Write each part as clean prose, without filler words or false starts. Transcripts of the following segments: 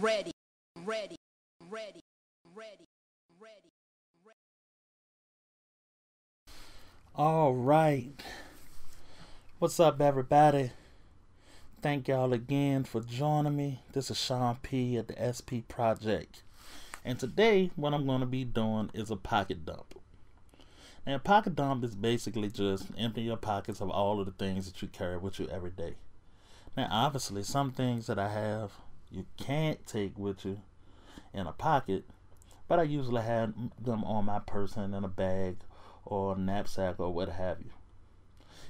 ready, ready, ready, ready, ready. All right. What's up, everybody? Thank y'all again for joining me. This is Sean P at the EssPea Project. And today, what I'm going to be doing is a pocket dump. And a pocket dump is basically just empty your pockets of all of the things that you carry with you every day. Now, obviously, some things that I have you can't take with you in a pocket, but I usually have them on my person in a bag or a knapsack or what have you.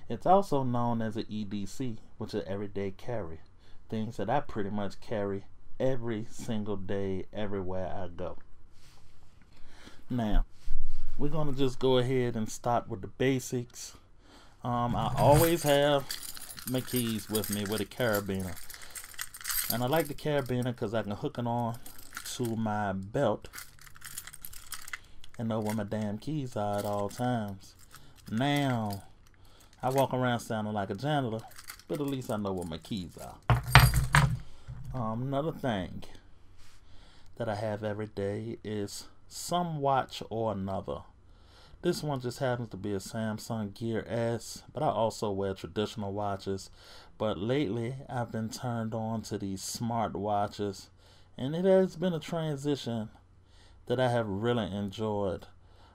It's also known as an EDC, which is everyday carry. Things that I pretty much carry every single day, everywhere I go. Now, we're going to just go ahead and start with the basics. I always have my keys with me with a carabiner. And I like the carabiner because I can hook it on to my belt and know where my damn keys are at all times. Now, I walk around sounding like a janitor, but at least I know where my keys are. Another thing that I have every day is some watch or another. This one just happens to be a Samsung Gear S, but I also wear traditional watches. But lately, I've been turned on to these smart watches, and it has been a transition that I have really enjoyed.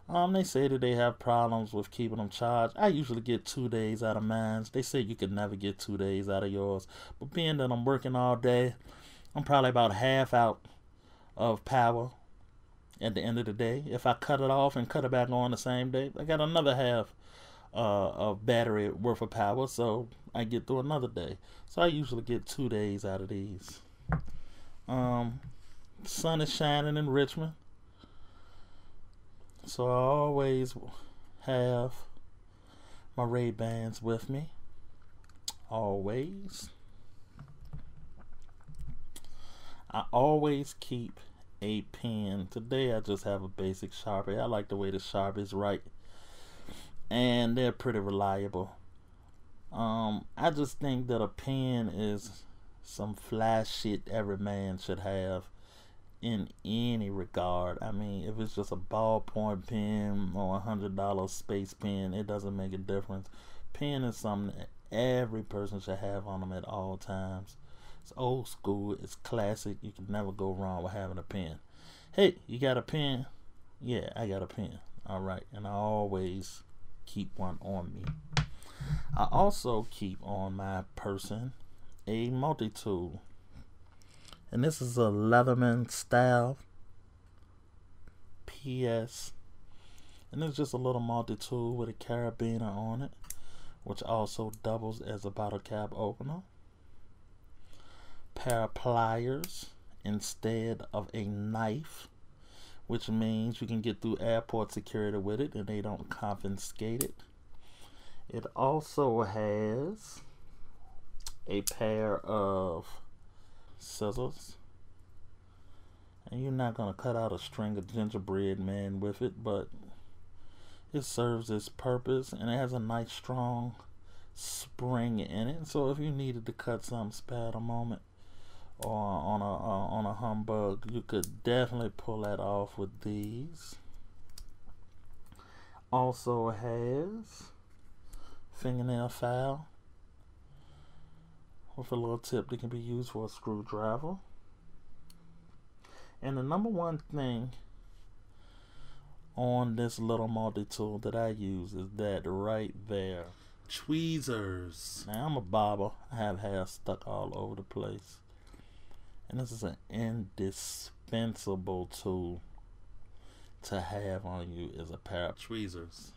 They say that they have problems with keeping them charged. I usually get 2 days out of mine. They say you could never get 2 days out of yours. But being that I'm working all day, I'm probably about half out of power at the end of the day. If I cut it off and cut it back on the same day, I got another half of battery worth of power, so I get through another day. So I usually get 2 days out of these. Sun is shining in Richmond, so I always have my Ray-Bans with me. Always. I always keep a pen. Today I just have a basic Sharpie. I like the way the Sharpies write, and they're pretty reliable. I just think that a pen is some fly shit every man should have in any regard. I mean, if it's just a ballpoint pen or $100 space pen, it doesn't make a difference. Pen is something that every person should have on them at all times. It's old school, it's classic. You can never go wrong with having a pen. Hey, you got a pen? Yeah, I got a pen. Alright, and I always keep one on me. I also keep on my person a multi-tool. And this is a Leatherman style PS. And it's just a little multi-tool with a carabiner on it, which also doubles as a bottle cap opener. Pair of pliers instead of a knife, which means you can get through airport security with it and they don't confiscate it. It also has a pair of scissors, and you're not going to cut out a string of gingerbread man with it, but it serves its purpose, and it has a nice strong spring in it, so if you needed to cut something spare at a moment or on a humbug, you could definitely pull that off with these. Also has fingernail file with a little tip that can be used for a screwdriver. And the number one thing on this little multi-tool that I use is that right there. Tweezers. Now, I'm a barber. I have hair stuck all over the place. And this is an indispensable tool to have on you, is a pair of tweezers.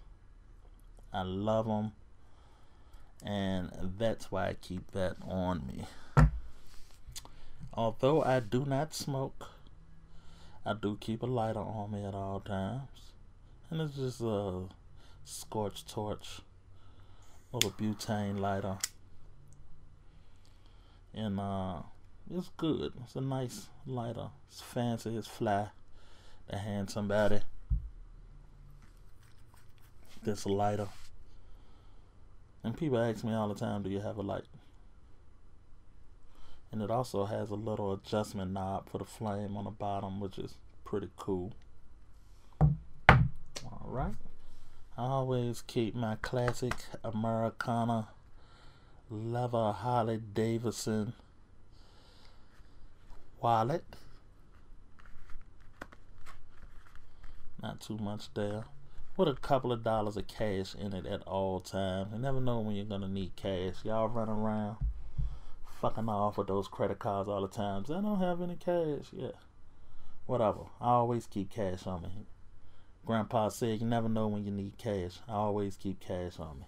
I love them, and that's why I keep that on me. Although I do not smoke, I do keep a lighter on me at all times. And it's just a scorched torch, little butane lighter. And it's good. It's a nice lighter. It's fancy, it's fly to hand somebody this lighter. And people ask me all the time, do you have a light? And it also has a little adjustment knob for the flame on the bottom, which is pretty cool. Alright. I always keep my classic Americana leather Harley Davidson wallet. Not too much there. With a couple of dollars of cash in it at all times. You never know when you're gonna need cash. Y'all run around fucking off with those credit cards all the time. I don't have any cash. Yeah. Whatever. I always keep cash on me. Grandpa said you never know when you need cash. I always keep cash on me.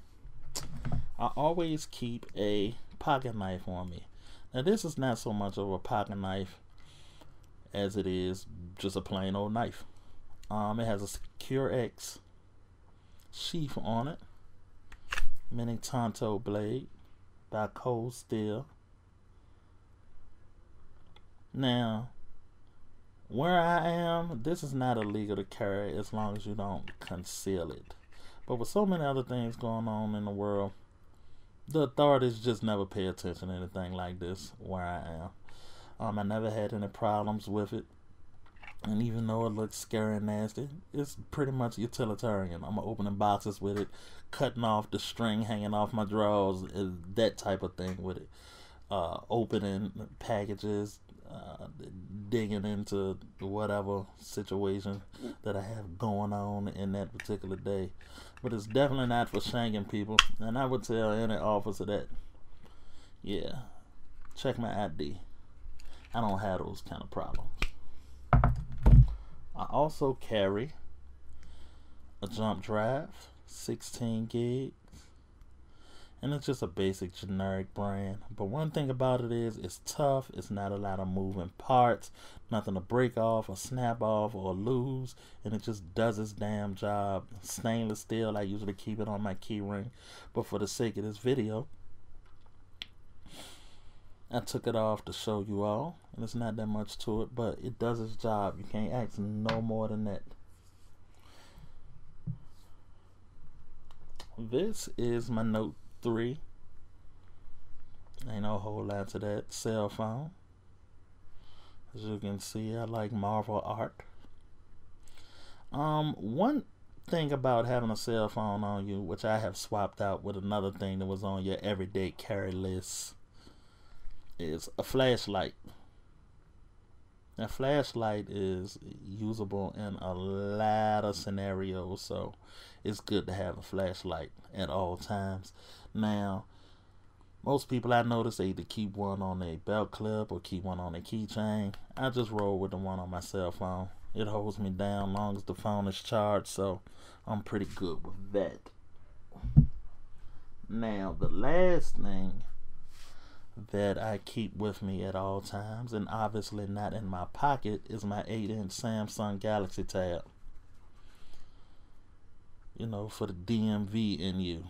I always keep a pocket knife on me. Now this is not so much of a pocket knife as it is just a plain old knife. It has a Secure X sheath on it. Mini Tonto blade by Cold Steel. Now, where I am, this is not illegal to carry as long as you don't conceal it. But with so many other things going on in the world, the authorities just never pay attention to anything like this where I am. I never had any problems with it. And even though it looks scary and nasty, it's pretty much utilitarian. I'm opening boxes with it, cutting off the string hanging off my drawers, that type of thing with it. Opening packages, digging into whatever situation that I have going on in that particular day. But it's definitely not for shanking people. And I would tell any officer that, yeah, check my ID. I don't have those kind of problems. I also carry a jump drive, 16 gigs, and it's just a basic generic brand. But one thing about it is it's tough. It's not a lot of moving parts, nothing to break off or snap off or lose, and it just does its damn job. Stainless steel, I usually keep it on my key ring, but for the sake of this video, I took it off to show you all, and it's not that much to it, but it does its job. You can't ask no more than that. This is my Note 3. Ain't no whole lot to that. Cell phone. As you can see, I like Marvel art. One thing about having a cell phone on you, which I have swapped out with another thing that was on your everyday carry list, is a flashlight. Now, flashlight is usable in a lot of scenarios, so it's good to have a flashlight at all times. Now, most people I notice, they either keep one on a belt clip or keep one on a keychain. I just roll with the one on my cell phone. It holds me down long as the phone is charged, so I'm pretty good with that. Now, the last thing that I keep with me at all times, and obviously not in my pocket, is my 8-inch Samsung Galaxy Tab. You know, for the DMV in you.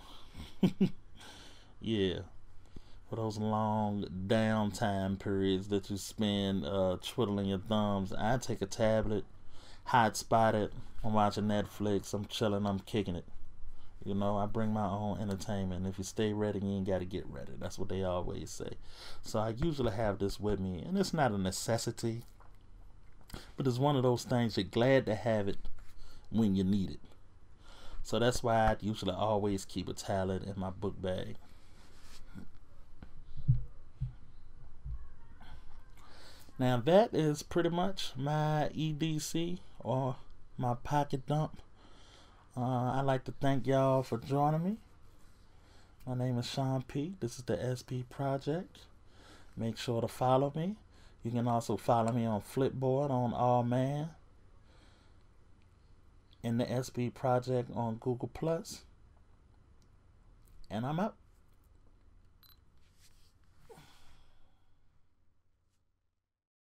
Yeah. For those long downtime periods that you spend twiddling your thumbs. I take a tablet, hotspot it, I'm watching Netflix, I'm chilling, I'm kicking it. You know, I bring my own entertainment. If you stay ready, you ain't got to get ready. That's what they always say. So I usually have this with me. And it's not a necessity, but it's one of those things you're glad to have it when you need it. So that's why I usually always keep a tablet in my book bag. Now that is pretty much my EDC, or my pocket dump. I'd like to thank y'all for joining me. My name is Sean P. This is the EssPea Project. Make sure to follow me. You can also follow me on Flipboard on All Man, and the EssPea Project on Google+. And I'm out.